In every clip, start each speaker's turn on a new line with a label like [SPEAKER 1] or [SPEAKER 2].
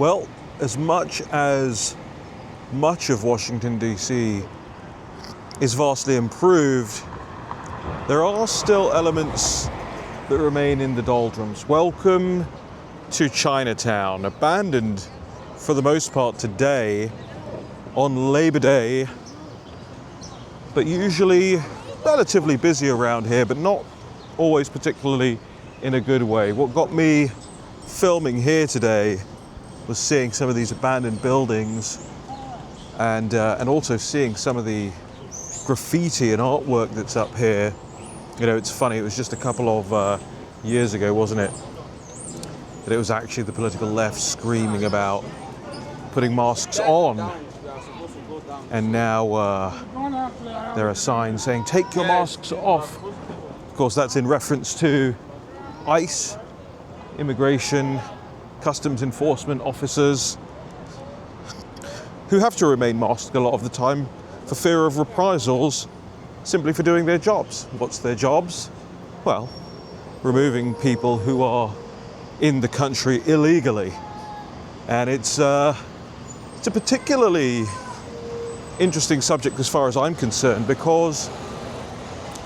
[SPEAKER 1] Well, as much as much of Washington, D.C. is vastly improved, there are still elements that remain in the doldrums. Welcome to Chinatown, abandoned for the most part today on Labor Day, but usually relatively busy around here, but not always particularly in a good way. What got me filming here today was seeing some of these abandoned buildings and also seeing some of the graffiti and artwork that's up here. You know, it's funny, it was just a couple of years ago, wasn't it, that it was actually the political left screaming about putting masks on, and now there are signs saying take your masks off. Of course, that's in reference to ICE, immigration, customs enforcement officers, who have to remain masked a lot of the time for fear of reprisals simply for doing their jobs. What's their jobs? Well, removing people who are in the country illegally. And it's a particularly interesting subject as far as I'm concerned, because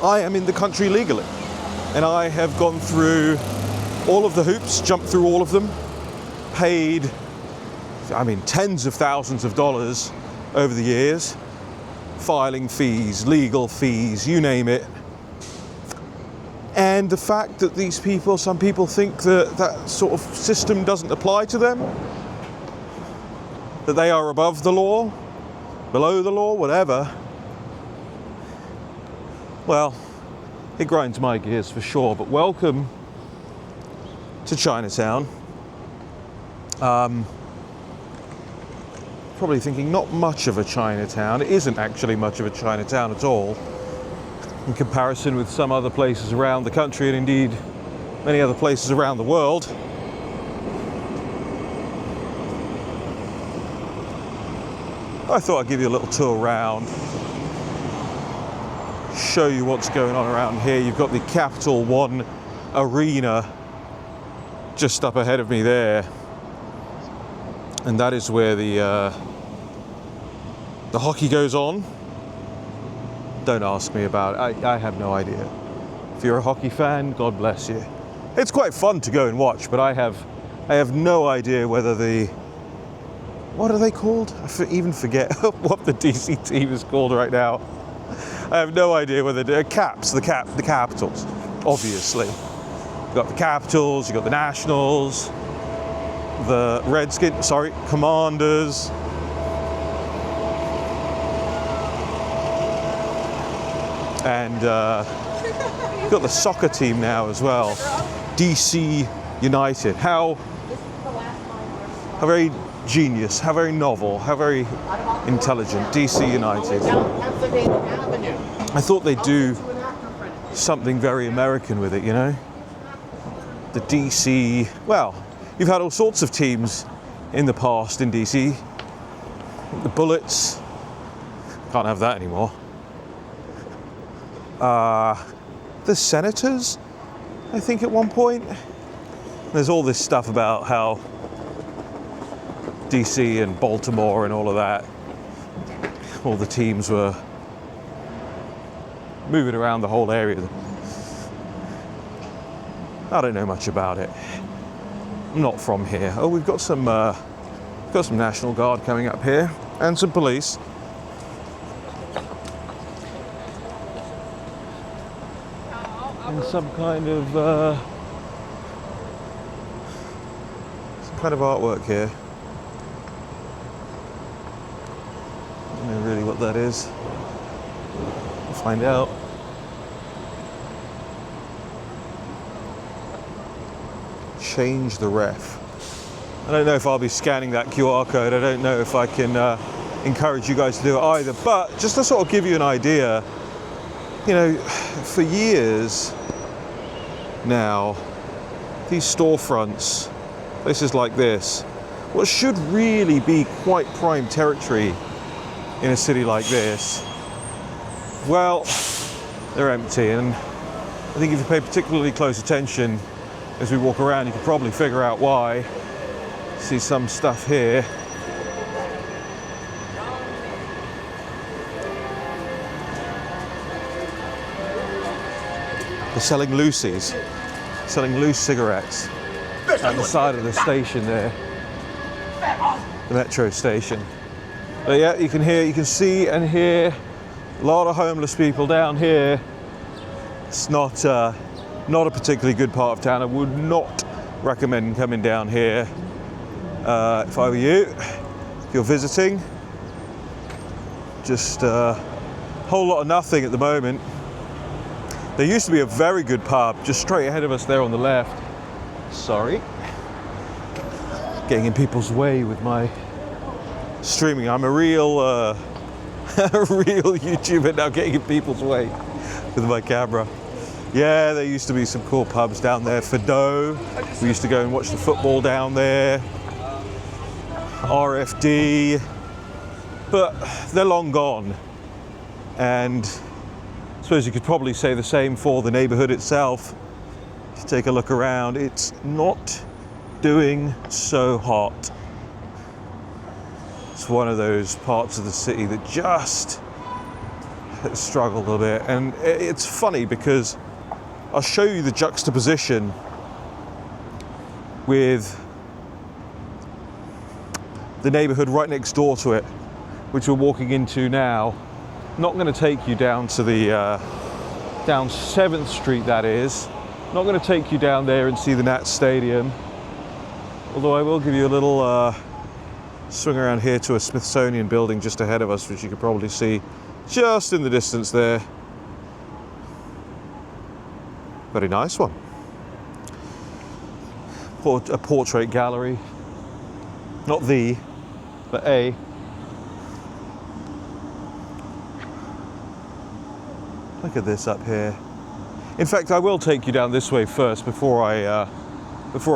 [SPEAKER 1] I am in the country legally and I have gone through all of the hoops, jumped through all of them, paid, tens of thousands of dollars over the years, filing fees, legal fees, you name it. And the fact that these people, some people think that that sort of system doesn't apply to them, that they are above the law, below the law, whatever, well, it grinds my gears for sure. But welcome to Chinatown. Probably thinking not much of a Chinatown. It isn't actually much of a Chinatown at all in comparison with some other places around the country, and indeed many other places around the world. I thought I'd give you a little tour around, show you what's going on around here. You've got the Capital One Arena just up ahead of me there, and that is where the hockey goes on. Don't ask me about it. I have no idea. If you're a hockey fan, God bless you. It's quite fun to go and watch, but I have no idea whether what are they called? I even forget what the DC team is called right now. I have no idea whether they're Caps, the Capitals, obviously. You've got the Capitals, you've got the Nationals, the Commanders. And you've got the soccer team now as well, DC United. How very genius, how very novel, how very intelligent, DC United. I thought they'd do something very American with it, you know? The DC, well, you've had all sorts of teams in the past in DC. The Bullets, can't have that anymore. The Senators, I think at one point. There's all this stuff about how DC and Baltimore and all of that, all the teams were moving around the whole area. I don't know much about it. I'm not from here. Oh, we've got some National Guard coming up here and some police. And some kind of artwork here. I don't know really what that is. We'll find out. Change the ref. I don't know if I'll be scanning that QR code. I don't know if I can encourage you guys to do it either. But just to sort of give you an idea, you know, for years now, these storefronts, places like this, what should really be quite prime territory in a city like this, well, they're empty. And I think if you pay particularly close attention as we walk around, you can probably figure out why. See some stuff here. They're selling loosies, selling loose cigarettes at the side of the station there, the metro station. But yeah, you can see and hear a lot of homeless people down here. It's not a particularly good part of town. I would not recommend coming down here if I were you. If you're visiting, just a whole lot of nothing at the moment. There used to be a very good pub just straight ahead of us there on the left. Sorry. Getting in people's way with my streaming. I'm a real YouTuber now, getting in people's way with my camera. Yeah, there used to be some cool pubs down there. Fado. We used to go and watch the football down there. RFD. But they're long gone. And I suppose you could probably say the same for the neighborhood itself. If you take a look around, it's not doing so hot. It's one of those parts of the city that just struggled a bit. And it's funny because I'll show you the juxtaposition with the neighborhood right next door to it, which we're walking into now. Not going to take you down to the down 7th Street, that is. Not going to take you down there and see the Nats Stadium. Although I will give you a little swing around here to a Smithsonian building just ahead of us, which you can probably see just in the distance there. Very nice one. A portrait gallery. Not the, but a. Look at this up here. In fact, I will take you down this way first before I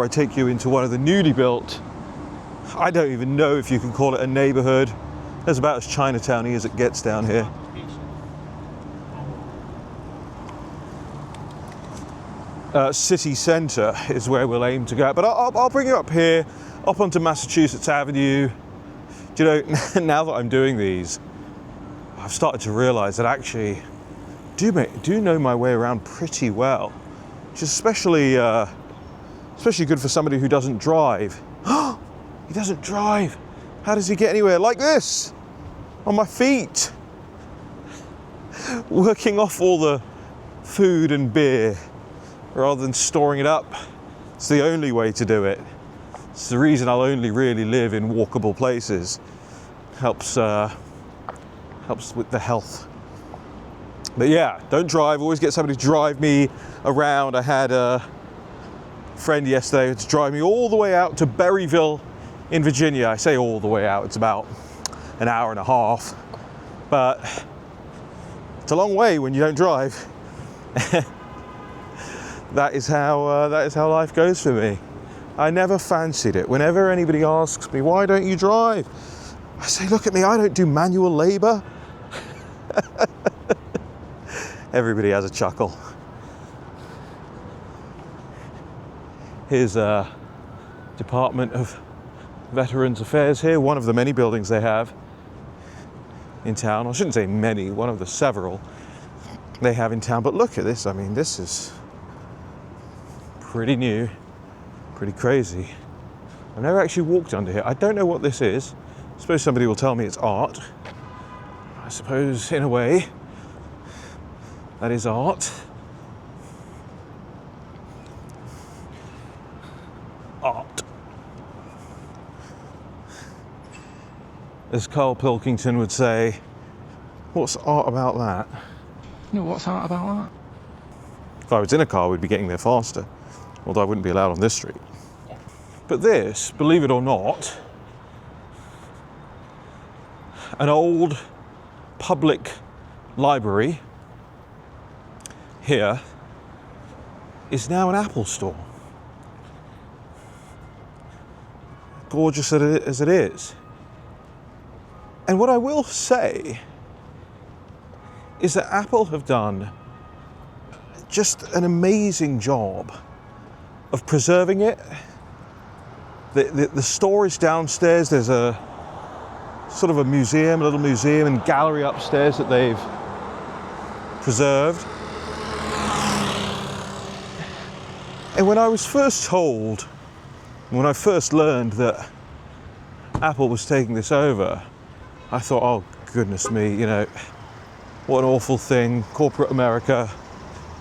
[SPEAKER 1] take you into one of the newly built, I don't even know if you can call it a neighborhood. It's about as Chinatown-y as it gets down here. City Centre is where we'll aim to go. But I'll bring you up here, up onto Massachusetts Avenue. Do you know, now that I'm doing these, I've started to realise that actually do know my way around pretty well, which is especially good for somebody who doesn't drive. He doesn't drive. How does he get anywhere? Like this, on my feet, working off all the food and beer rather than storing it up. It's the only way to do it. It's the reason I'll only really live in walkable places. Helps with the health. But yeah, don't drive. Always get somebody to drive me around. I had a friend yesterday to drive me all the way out to Berryville in Virginia. I say all the way out, it's about an hour and a half, but it's a long way when you don't drive. That is how life goes for me. I never fancied it. Whenever anybody asks me, why don't you drive? I say, look at me, I don't do manual labor. Everybody has a chuckle. Here's a Department of Veterans Affairs here, one of the many buildings they have in town. I shouldn't say many, one of the several they have in town. But look at this, I mean, this is pretty new, pretty crazy. I've never actually walked under here. I don't know what this is. I suppose somebody will tell me it's art. I suppose, in a way, that is art. Art. As Carl Pilkington would say, what's art about that?
[SPEAKER 2] No, what's art about that?
[SPEAKER 1] If I was in a car, we'd be getting there faster. Although I wouldn't be allowed on this street. But this, believe it or not, an old public library here is now an Apple store. Gorgeous as it is. And what I will say is that Apple have done just an amazing job of preserving it. The storage downstairs, there's a sort of a museum, a little museum and gallery upstairs that they've preserved. And when I was first told, when I first learned that Apple was taking this over, I thought, oh goodness me, you know, what an awful thing, corporate America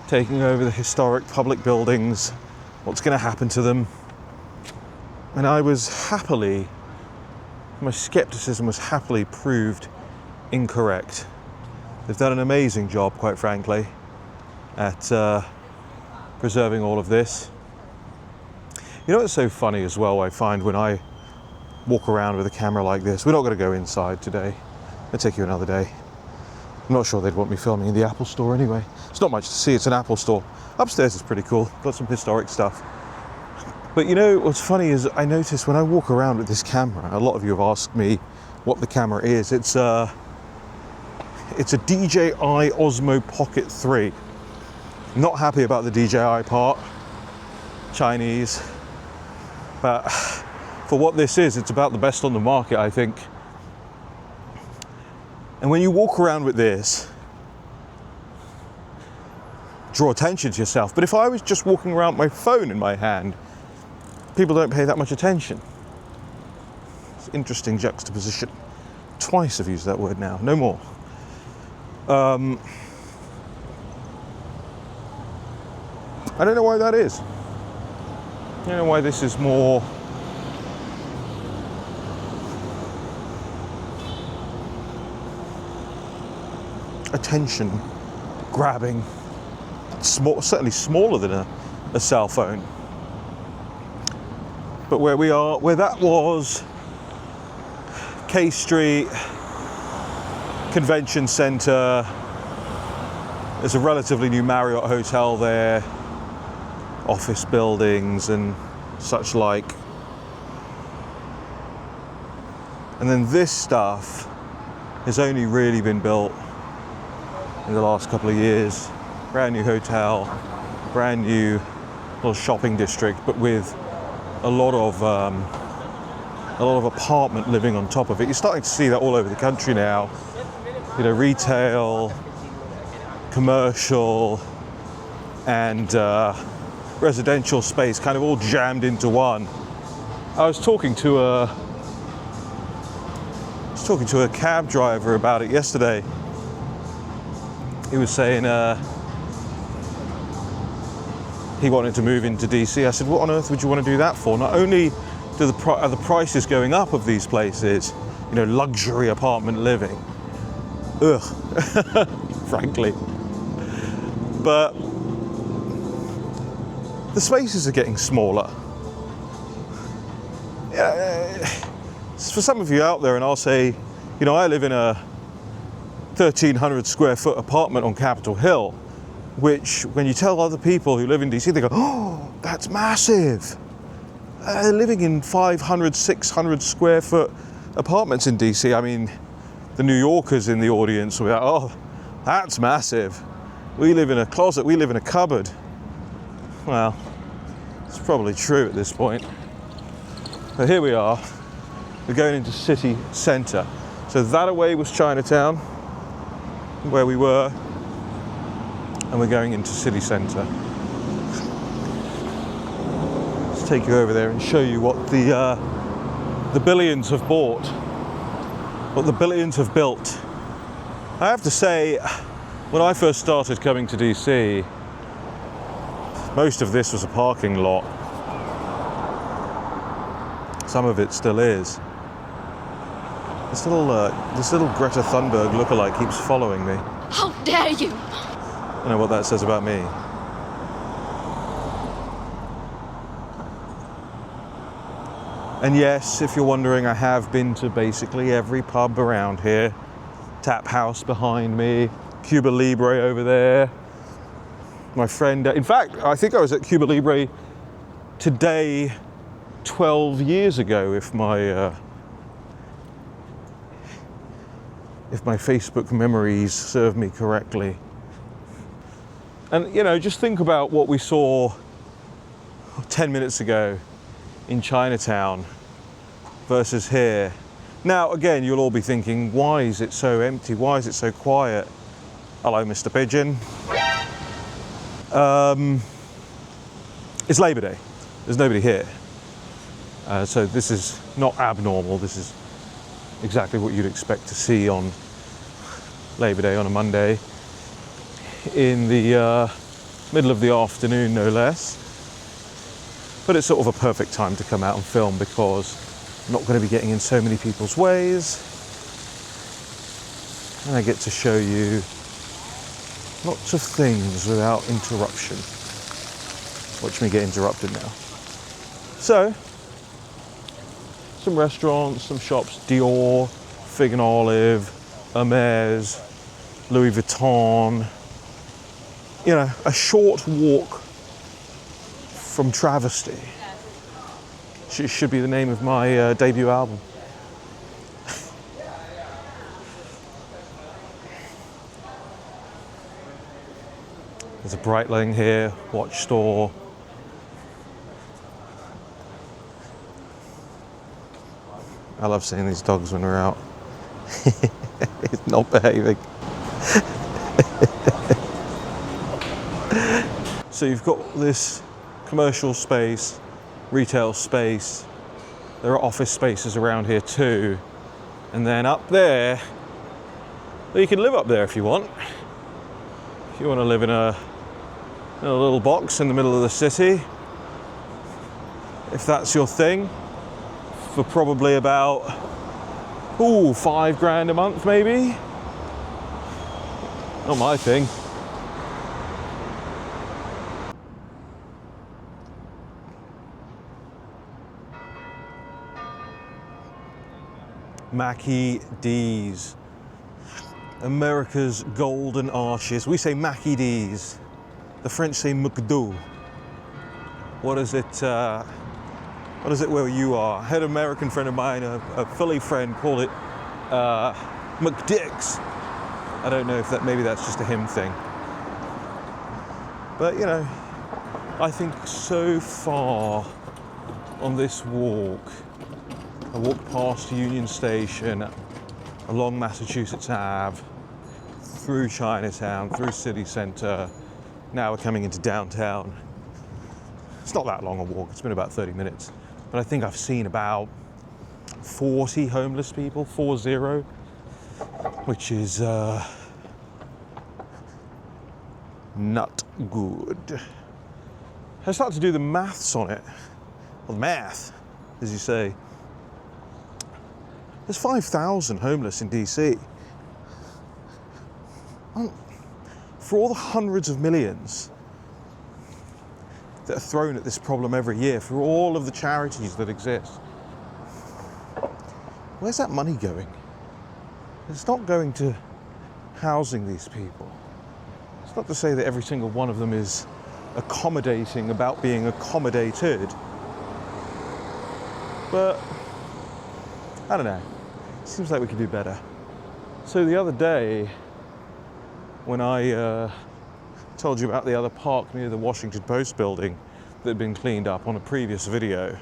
[SPEAKER 1] taking over the historic public buildings, what's going to happen to them? And I was happily, my skepticism was happily proved incorrect. They've done an amazing job, quite frankly, at preserving all of this. You know what's so funny as well, I find when I walk around with a camera like this, we're not going to go inside today, it'll take you another day. I'm not sure they'd want me filming in the Apple store anyway. It's not much to see, it's an Apple store. Upstairs is pretty cool, got some historic stuff. But you know, what's funny is I notice when I walk around with this camera, a lot of you have asked me what the camera is. It's a DJI Osmo Pocket 3. Not happy about the DJI part, Chinese. But for what this is, it's about the best on the market, I think. And when you walk around with this, draw attention to yourself. But if I was just walking around with my phone in my hand, people don't pay that much attention. It's an interesting juxtaposition. Twice I've used that word now, no more. I don't know why that is. I don't know why this is more attention grabbing, small, certainly smaller than a cell phone. But where we are, where that was K Street Convention Centre, there's a relatively new Marriott hotel there, office buildings and such like. And then this stuff has only really been built in the last couple of years. Brand new hotel, brand new little shopping district, but with a lot of apartment living on top of it. You're starting to see that all over the country now. You know, retail, commercial, and residential space kind of all jammed into one. I was talking to a cab driver about it yesterday. He was saying he wanted to move into DC. I said, what on earth would you want to do that for? Not only are the prices going up of these places, you know, luxury apartment living, ugh, frankly, but the spaces are getting smaller. For some of you out there, and I'll say, you know, I live in a 1,300 square foot apartment on Capitol Hill, which when you tell other people who live in DC, they go, oh, that's massive. Living in 500, 600 square foot apartments in DC, I mean, the New Yorkers in the audience will be like, oh, that's massive. We live in a closet, we live in a cupboard. Well, it's probably true at this point. But here we are, we're going into city centre. So that away was Chinatown, where we were, and we're going into city centre. Let's take you over there and show you what the billions have bought, what the billions have built. I have to say, when I first started coming to DC, most of this was a parking lot. Some of it still is. This little Greta Thunberg lookalike keeps following me.
[SPEAKER 3] How dare you!
[SPEAKER 1] I don't know what that says about me. And yes, if you're wondering, I have been to basically every pub around here. Tap House behind me, Cuba Libre over there. My friend, in fact, I think I was at Cuba Libre today 12 years ago, if my Facebook memories serve me correctly. And you know, just think about what we saw 10 minutes ago in Chinatown versus here. Now, again, you'll all be thinking, why is it so empty? Why is it so quiet? Hello, Mr. Pigeon. It's Labor Day. There's nobody here. So this is not abnormal. This is exactly what you'd expect to see on Labor Day on a Monday in the middle of the afternoon, no less. But it's sort of a perfect time to come out and film because I'm not going to be getting in so many people's ways. And I get to show you lots of things without interruption. Watch me get interrupted now. So, some restaurants, some shops, Dior, Fig and Olive, Hermes, Louis Vuitton. You know, a short walk from travesty. Should be the name of my debut album. There's a Breitling here, watch store. I love seeing these dogs when we're out. It's not behaving. So you've got this commercial space, retail space. There are office spaces around here too. And then up there, well, you can live up there if you want. If you want to live in a little box in the middle of the city, if that's your thing, for probably about, $5 a month maybe. Not my thing. Mackie D's, America's golden arches. We say Mackie D's. The French say McDo. What is it where you are? I had an American friend of mine, a Philly friend, call it McDick's. I don't know if maybe that's just a him thing. But you know, I think so far on this walk, I walked past Union Station, along Massachusetts Ave, through Chinatown, through City Center. Now we're coming into downtown. It's not that long a walk, it's been about 30 minutes. But I think I've seen about 40 homeless people, 40, which is not good. I started to do the maths on it, or the math, as you say. There's 5,000 homeless in DC. For all the hundreds of millions that are thrown at this problem every year, for all of the charities that exist, where's that money going? It's not going to housing these people. It's not to say that every single one of them is accommodating about being accommodated, but I don't know. Seems like we could do better. So the other day, when I told you about the other park near the Washington Post building that had been cleaned up on a previous video,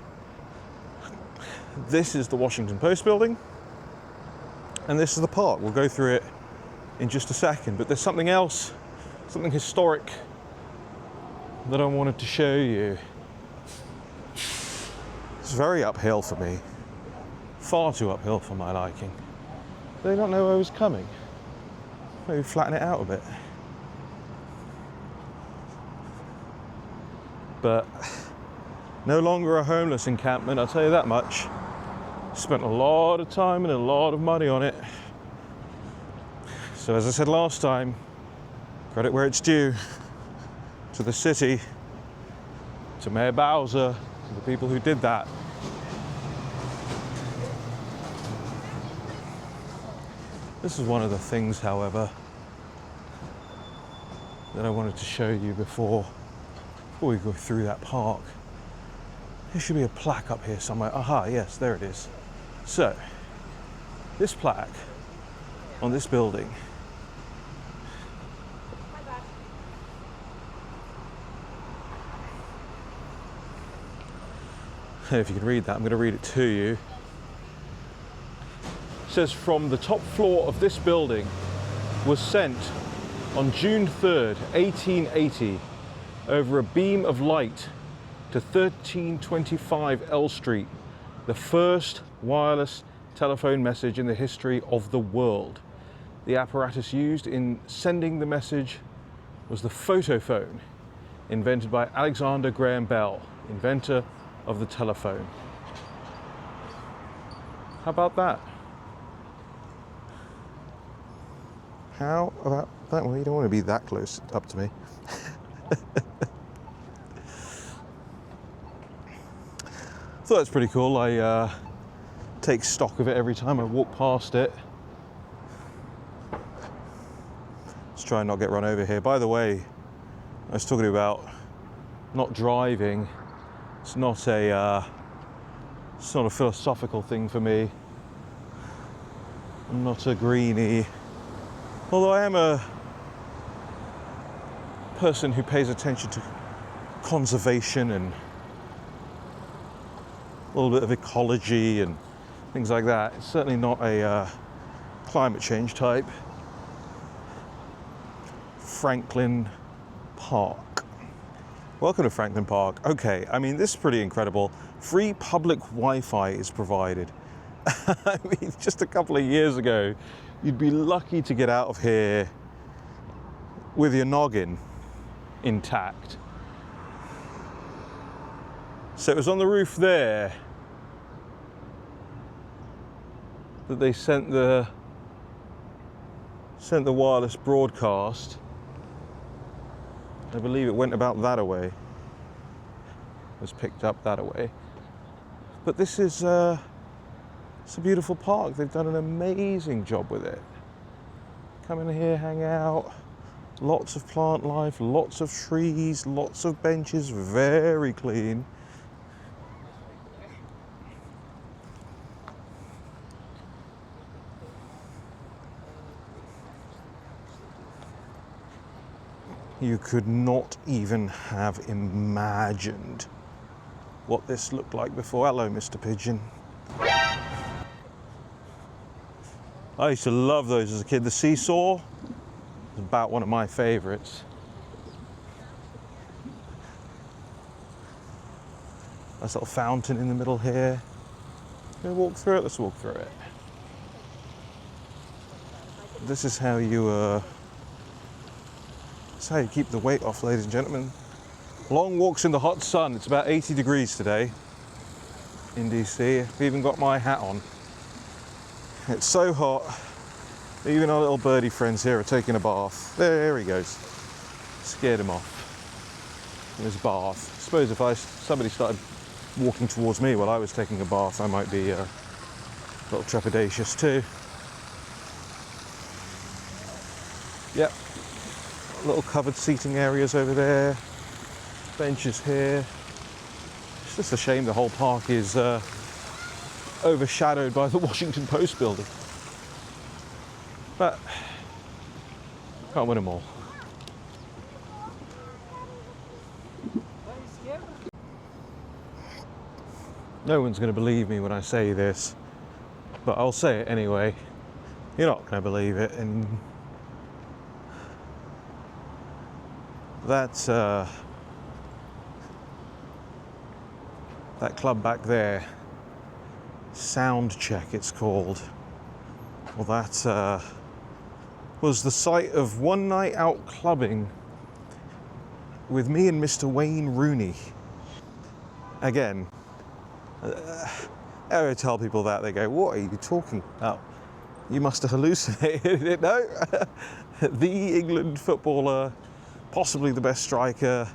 [SPEAKER 1] this is the Washington Post building, and this is the park. We'll go through it in just a second, but there's something else, something historic that I wanted to show you. It's very uphill for me. Far too uphill for my liking. Did they not know I was coming? Maybe flatten it out a bit. But no longer a homeless encampment, I'll tell you that much. Spent a lot of time and a lot of money on it. So as I said last time, credit where it's due to the city, to Mayor Bowser, to the people who did that. This is one of the things, however, that I wanted to show you before we go through that park. There should be a plaque up here somewhere. Aha, yes, there it is. So, this plaque on this building if you can read that, I'm going to read it to you. It says, from the top floor of this building was sent on June 3rd, 1880, over a beam of light to 1325 L Street, the first wireless telephone message in the history of the world. The apparatus used in sending the message was the photophone, invented by Alexander Graham Bell, inventor of the telephone. How about that? How about that? Well, you don't want to be that close up to me. Thought that's pretty cool. I take stock of it every time I walk past it. Let's try and not get run over here. By the way, I was talking about not driving. It's not a philosophical thing for me. I'm not a greenie. Although I am a person who pays attention to conservation and a little bit of ecology and things like that. It's certainly not a climate change type. Franklin Park. Welcome to Franklin Park. Okay, I mean, this is pretty incredible. Free public Wi-Fi is provided. I mean, just a couple of years ago, you'd be lucky to get out of here with your noggin intact. So it was on the roof there that they sent the wireless broadcast. I believe it went about that away. It was picked up that away. But this is it's a beautiful park. They've done an amazing job with it. Come in here, hang out. Lots of plant life, lots of trees, lots of benches, very clean. You could not even have imagined what this looked like before. Hello, Mr. Pigeon. I used to love those as a kid. The seesaw was about one of my favorites. Nice little fountain in the middle here. Can we walk through it? Let's walk through it. This is how you keep the weight off, ladies and gentlemen. Long walks in the hot sun. It's about 80 degrees today in DC. I've even got my hat on. It's so hot, even our little birdie friends here are taking a bath. There he goes. Scared him off in his bath. I suppose if somebody started walking towards me while I was taking a bath, I might be a little trepidatious too. Yep. Little covered seating areas over there. Benches here. It's just a shame the whole park is overshadowed by the Washington Post building. But can't win them all. No one's going to believe me when I say this, but I'll say it anyway. You're not going to believe it, and that club back there, Sound Check it's called. Well, that was the site of one night out clubbing with me and Mr. Wayne Rooney. Again, I tell people that, they go, what are you talking about? You must have hallucinated it. No, the England footballer, possibly the best striker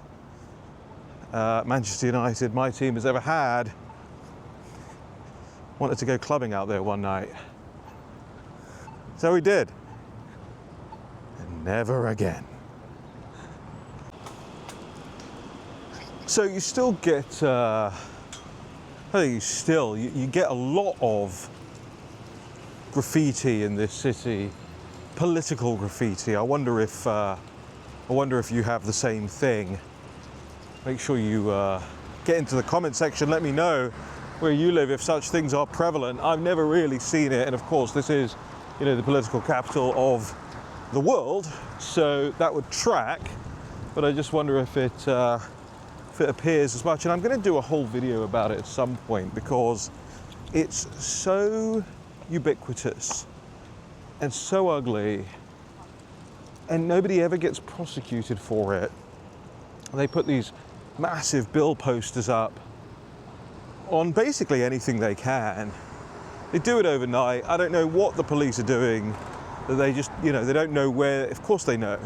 [SPEAKER 1] Manchester United, my team, has ever had, wanted to go clubbing out there one night. So we did. And never again. So you still get, you get a lot of graffiti in this city, political graffiti. I wonder if you have the same thing. Make sure you get into the comment section, let me know where you live if such things are prevalent. I've never really seen it, and of course this is, you know, the political capital of the world, so that would track, but I just wonder if it appears as much. And I'm going to do a whole video about it at some point because it's so ubiquitous and so ugly, and nobody ever gets prosecuted for it. They put these massive bill posters up on basically anything they can. They do it overnight. I don't know what the police are doing. They just, you know, they don't know where, of course they know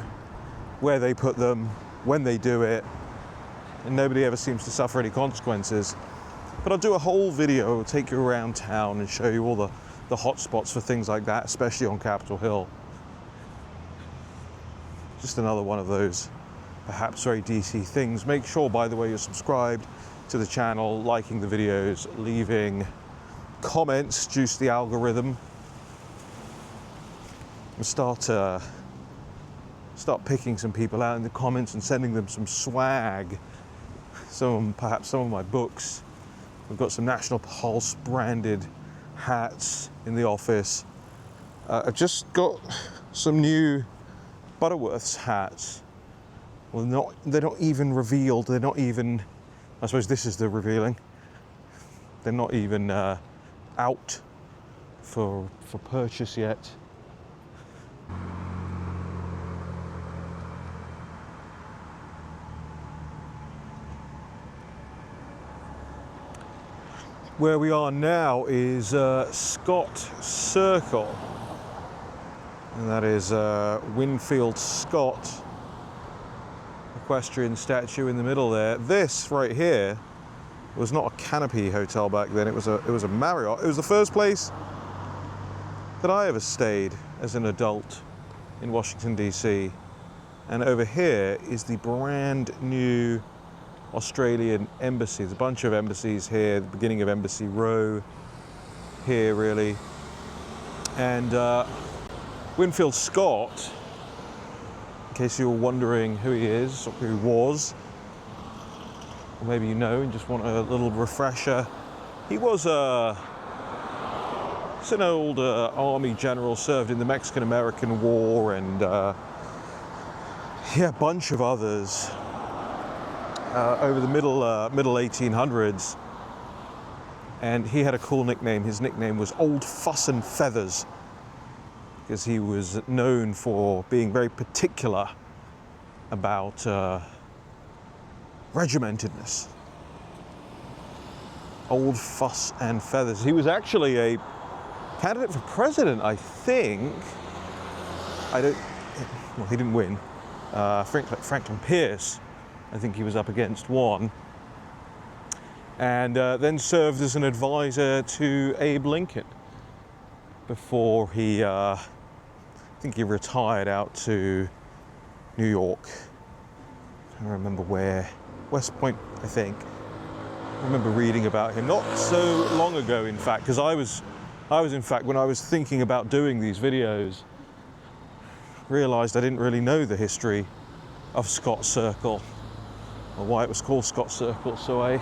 [SPEAKER 1] where they put them, when they do it, and nobody ever seems to suffer any consequences. But I'll do a whole video, take you around town and show you all the hot spots for things like that, especially on Capitol Hill. Just another one of those perhaps very DC things. Make sure, by the way, you're subscribed to the channel, liking the videos, leaving comments, juice the algorithm, and start picking some people out in the comments and sending them some swag. Perhaps some of my books. We've got some National Pulse branded hats in the office. I've just got some new Butterworth's hats. Well, they're not even revealed. They're not even, I suppose this is the revealing. They're not even out for purchase yet. Where we are now is Scott Circle, and that is Winfield Scott equestrian statue in the middle there. This right here was not a canopy hotel back then. It was a Marriott. It was the first place that I ever stayed as an adult in Washington DC. And over here is the brand new Australian embassy. There's a bunch of embassies here, the beginning of Embassy Row here really. And Winfield Scott, in case you were wondering who he is or who he was, or maybe you know and just want a little refresher, he was he's an old army general, served in the Mexican-American War, and yeah, a bunch of others. Over the middle 1800s, and he had a cool nickname. His nickname was Old Fuss and Feathers, because he was known for being very particular about regimentedness. Old Fuss and Feathers. He was actually a candidate for president, I think. Well, he didn't win. Franklin Pierce, I think he was up against, one, and then served as an advisor to Abe Lincoln before he, I think he retired out to New York. I don't remember where, West Point, I think. I remember reading about him not so long ago, in fact, because I was in fact, when I was thinking about doing these videos, realized I didn't really know the history of Scott Circle, or why it was called Scott Circle, so I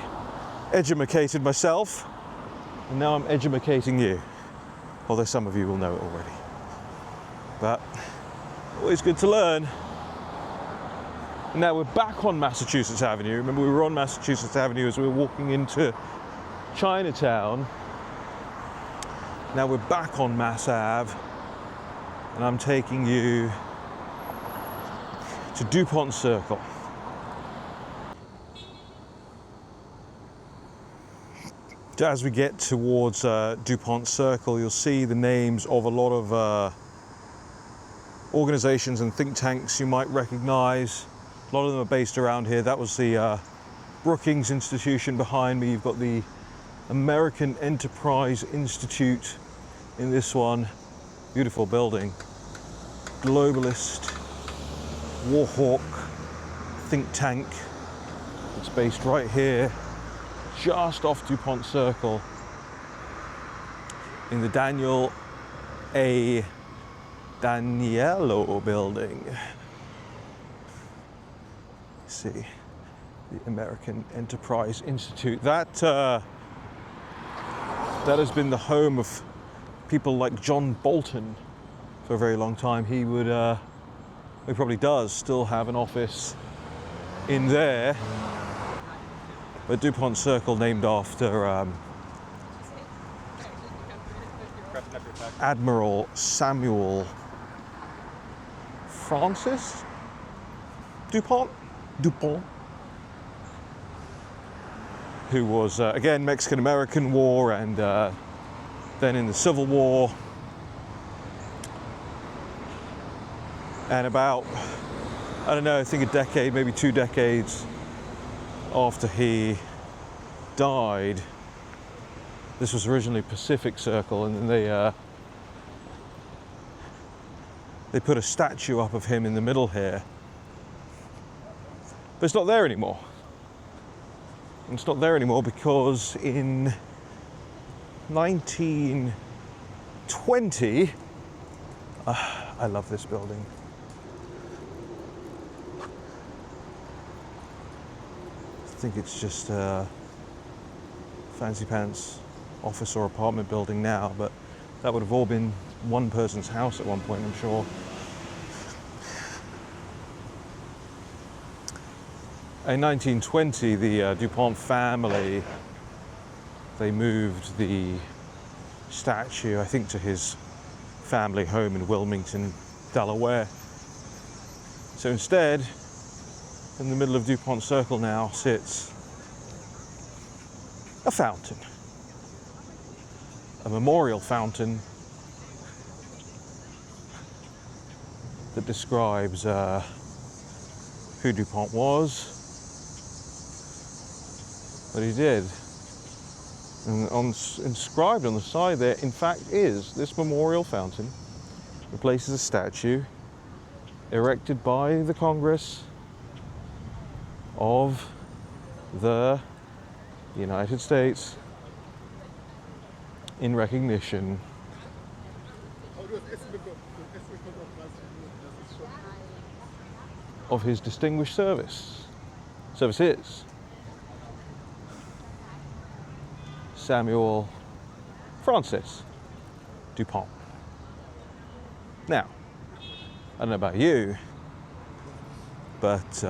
[SPEAKER 1] edumacated myself, and now I'm edumacating you, although some of you will know it already. But always good to learn. And now we're back on Massachusetts Avenue. Remember, we were on Massachusetts Avenue as we were walking into Chinatown. Now we're back on Mass Ave, and I'm taking you to Dupont Circle. As we get towards Dupont Circle, you'll see the names of a lot of organizations and think tanks you might recognize. A lot of them are based around here. That was the Brookings Institution behind me. You've got the American Enterprise Institute in this one. Beautiful building. Globalist, Warhawk think tank. It's based right here, just off Dupont Circle, in the Daniel A. Daniello building. Let's see, the American Enterprise Institute. That has been the home of people like John Bolton for a very long time. He probably does still have an office in there. But Dupont Circle, named after Admiral Samuel Francis Dupont, who was, again, Mexican-American War, and then in the Civil War. And about, I don't know, I think a decade, maybe 2 decades after he died, this was originally Pacific Circle, and then they put a statue up of him in the middle here. But it's not there anymore. And it's not there anymore because in 1920, I love this building. I think it's just a fancy pants office or apartment building now, but that would have all been one person's house at one point, I'm sure. In 1920, the Dupont family, they moved the statue, I think, to his family home in Wilmington, Delaware. So instead, in the middle of Dupont Circle now sits a fountain, a memorial fountain that describes who Dupont was, what he did. And inscribed on the side there, in fact, is this memorial fountain replaces a statue erected by the Congress of the United States in recognition of his distinguished services. Samuel Francis Dupont. Now, I don't know about you, but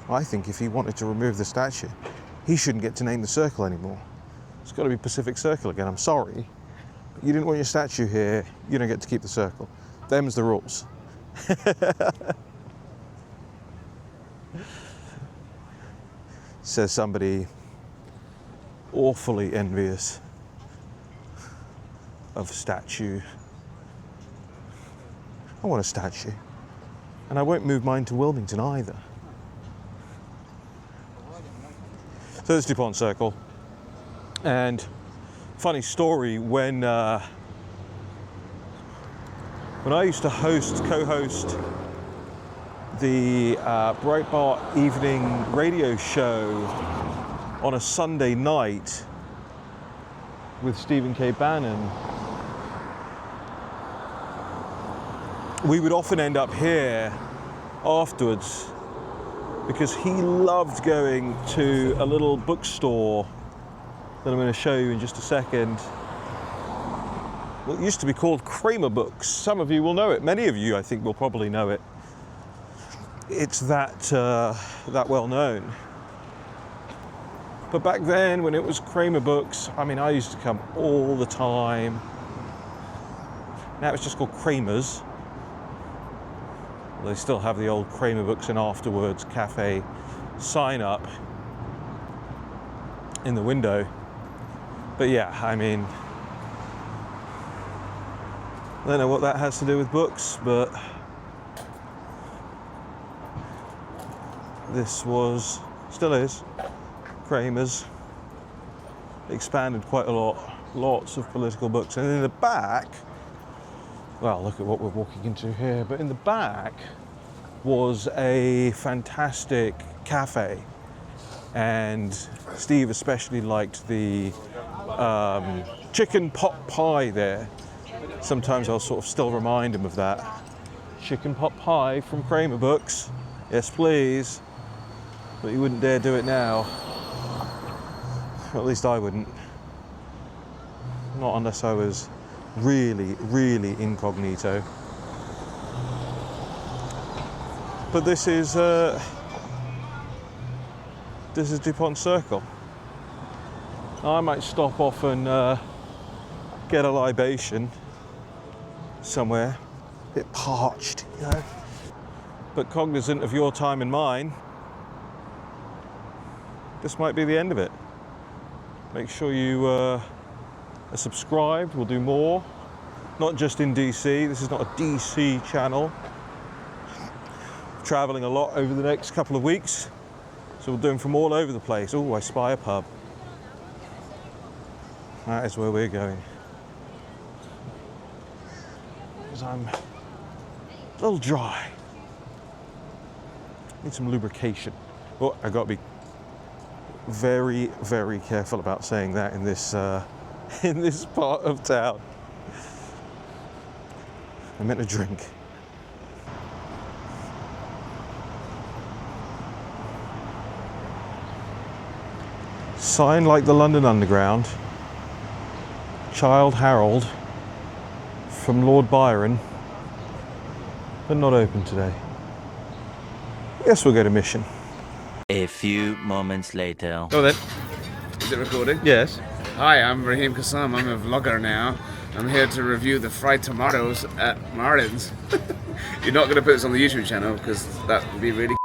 [SPEAKER 1] I think if he wanted to remove the statue, he shouldn't get to name the circle anymore. It's got to be Pacific Circle again. I'm sorry, but you didn't want your statue here, you don't get to keep the circle. Them's the rules. Says somebody awfully envious of a statue. I want a statue, and I won't move mine to Wilmington either. So this is Dupont Circle, and funny story, when I used to co-host the Breitbart evening radio show on a Sunday night with Stephen K. Bannon, we would often end up here afterwards because he loved going to a little bookstore that I'm going to show you in just a second. Well, it used to be called Kramer Books. Some of you will know it. Many of you, I think, will probably know it. It's that well known. But back then, when it was Kramer Books, I mean, I used to come all the time. Now it's just called Kramer's. They still have the old Kramer Books and Afterwards cafe sign up in the window. But yeah, I mean, I don't know what that has to do with books, but this still is, Kramer's. Expanded quite a lot, lots of political books. And in the back, well, look at what we're walking into here, but in the back was a fantastic cafe. And Steve especially liked the chicken pot pie there. Sometimes I'll sort of still remind him of that. chicken pot pie from Kramer Books. Yes, please. But you wouldn't dare do it now. At least I wouldn't. Not unless I was really, really incognito. But this is Dupont Circle. I might stop off and get a libation somewhere. A bit parched, you know. But cognizant of your time and mine, this might be the end of it. Make sure you are subscribed. We'll do more. Not just in DC. This is not a DC channel. Traveling a lot over the next couple of weeks, so we'll do them from all over the place. Oh, I spy a pub. That is where we're going. Because I'm a little dry. Need some lubrication. Oh, I've got to be very, very careful about saying that in this part of town. I meant a drink. Sign like the London Underground, Childe Harold from Lord Byron, but not open today. Yes, we'll go to Mission.
[SPEAKER 3] A few moments later.
[SPEAKER 4] Oh then, is it recording?
[SPEAKER 1] Yes.
[SPEAKER 4] Hi, I'm Raheem Kassam. I'm a vlogger now. I'm here to review the fried tomatoes at Martin's. You're not going to put this on the YouTube channel because that would be really